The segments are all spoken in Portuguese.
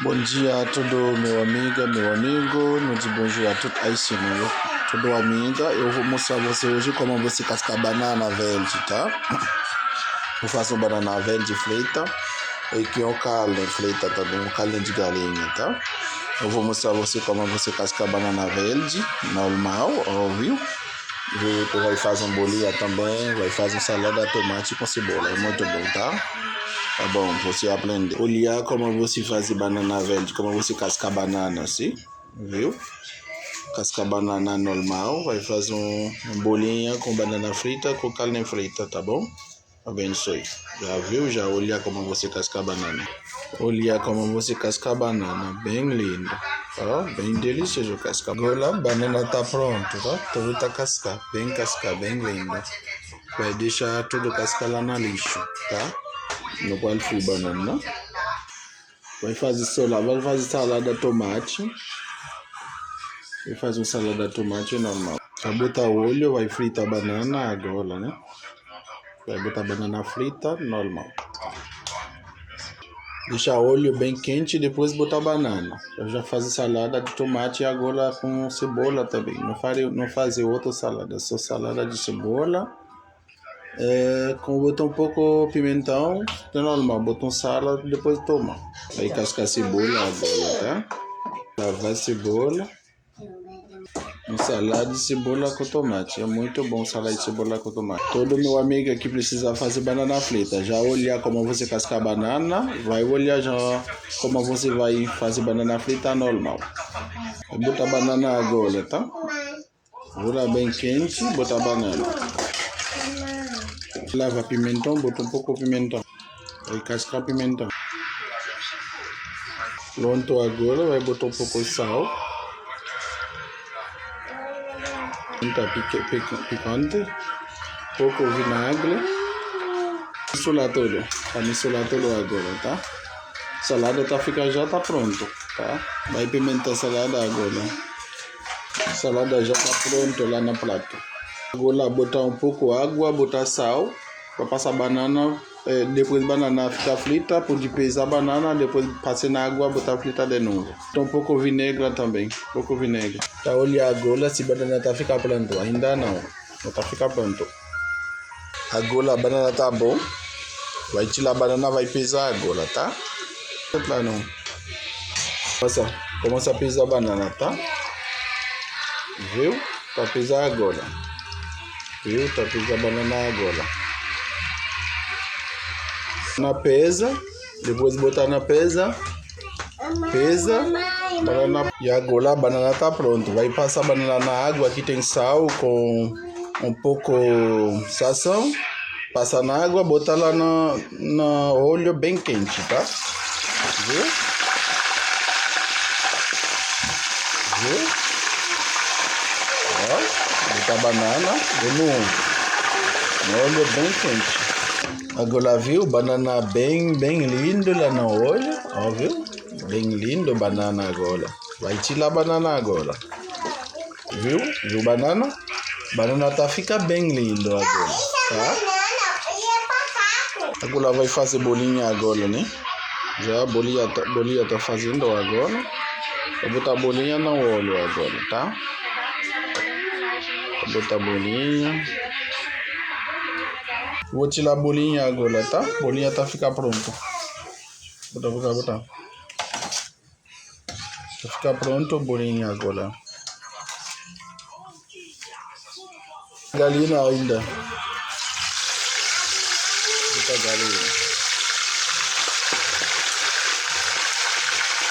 Bom dia a todo meu amigo, muito bom dia a tudo aí sim, tudo amiga. Eu vou mostrar a você hoje como você cascar banana verde, tá? Eu faço banana verde frita e que é o caldo frita também, o caldo de galinha, tá? Eu vou mostrar a você como você cascar banana verde, normal, óbvio. Tu vai fazer um bolinha também, vai fazer salada de tomate com cebola, é muito bom, tá? Tá bom, você aprende. Olhar como você faz banana verde, como você casca banana, assim, viu? Casca banana normal, vai fazer um bolinha com banana frita, com carne frita, tá bom? Abençoe. Já viu? Já olha como você casca banana. Olha como você casca banana, bem lindo. Ó, bem delicioso casca. Agora a banana tá pronto, tá? Tudo tá cascado, bem lindo. Vai deixar tudo cascar lá na lixo, tá? No qual fui banana. Vai fazer salada de tomate. Vai fazer uma salada de tomate normal. Vai botar óleo, vai fritar a banana agora, né? Vai botar a banana frita normal. Deixar o óleo bem quente e depois botar a banana. Eu já faço salada de tomate agora com cebola também. Não fazer outra salada, só salada de cebola. Com botar um pouco pimentão, é normal, botar um sal, depois toma. Aí casca a cebola agora, tá? Lavar a cebola. Um salada de cebola com tomate. É muito bom salada de cebola com tomate. Todo meu amigo aqui precisa fazer banana frita. Já olhar como você casca a banana, vai olhar já como você vai fazer banana frita normal. Bota a banana agora, tá? Agora bem quente, bota a banana. Lava pimentão, bota um pouco de pimentão. Vai cascar pimentão. Pronto agora, vai botar um pouco de sal. Picante. Pouco vinagre. Misturar tudo agora, tá? Salada já tá pronto, tá? Vai pimentar a salada agora. Salada já tá pronto lá no prato. Agora botar um pouco água, botar sal, para passar banana. Depois a banana ficar frita, pode pesar a banana, depois passar na água, botar frita de novo. Então um pouco vinagre também, Tá, olha agora se a banana tá ficar pronto, ainda não tá ficar pronto. Agora a banana tá bom, vai tirar a banana, vai pesar agora, tá? Lá não. Começa a pesar a banana, tá? Viu? Tá pesar agora. Viu? Tá pesar a banana agora. Na pesa, depois botar na pesa, banana, e agora a banana tá pronto. Vai passar a banana na água, aqui tem sal com um pouco sazão, passa na água, botar lá no óleo bem quente, tá? Viu? Ó, botar a banana no óleo bem quente. Agora viu, banana bem lindo lá no óleo, ó, viu? Bem lindo banana agora. Vai tirar a banana agora. Viu? Viu banana? Banana tá fica bem lindo agora, tá? Agora vai fazer bolinha agora, né? Já a bolinha tá fazendo agora. Vou botar a bolinha no óleo agora, tá? Vou botar a bolinha. Vou tirar a bolinha agora, tá? A bolinha tá ficar pronto. Botar. Vai ficar pronto a bolinha agora. Galinha ainda. Bota galinha.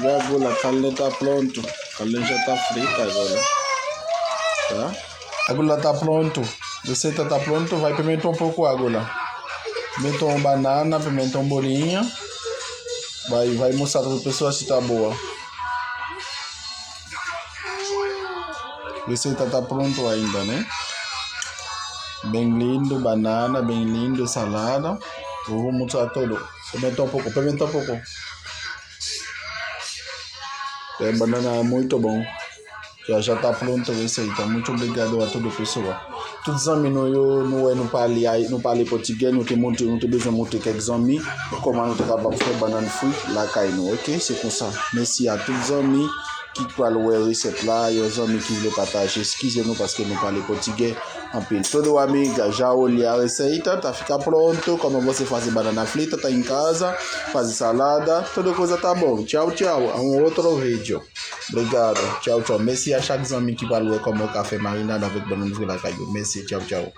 Já agora a carne tá pronto. A carne já tá frita agora. Tá? Agora tá pronto. A receita tá pronto. Vai pimentar um pouco agora. Pimentar banana, pimentar bolinha. Vai mostrar para as pessoas se tá boa. A receita tá pronto ainda, né? Bem lindo, banana, bem lindo, salada. Eu vou mostrar tudo. Pimentar um pouco. Banana é muito bom. Já tá pronto a receita. Muito obrigado a toda pessoa. Tous les amis nous parler portugais, nous te besoin de montrer quelques amis comment nous sommes capables de faire banane fruit la caille nous. OK, c'est comme ça. Merci à tous les amis qui parlent de recette là, les amis qui veulent partager. Excusez-nous parce que nous parlons portugais en pile. Todo amiga, já olhei a receita, tá fica pronto. Como você fazer banana frita, tá em casa, fazer salada, toda coisa tá bom. Tchau, tchau. A outro vídeo. Obrigado. Tchau, tchau. Merci à chaque ami qui parle comme café marinade avec banane frite la caille. Merci, ciao, ciao.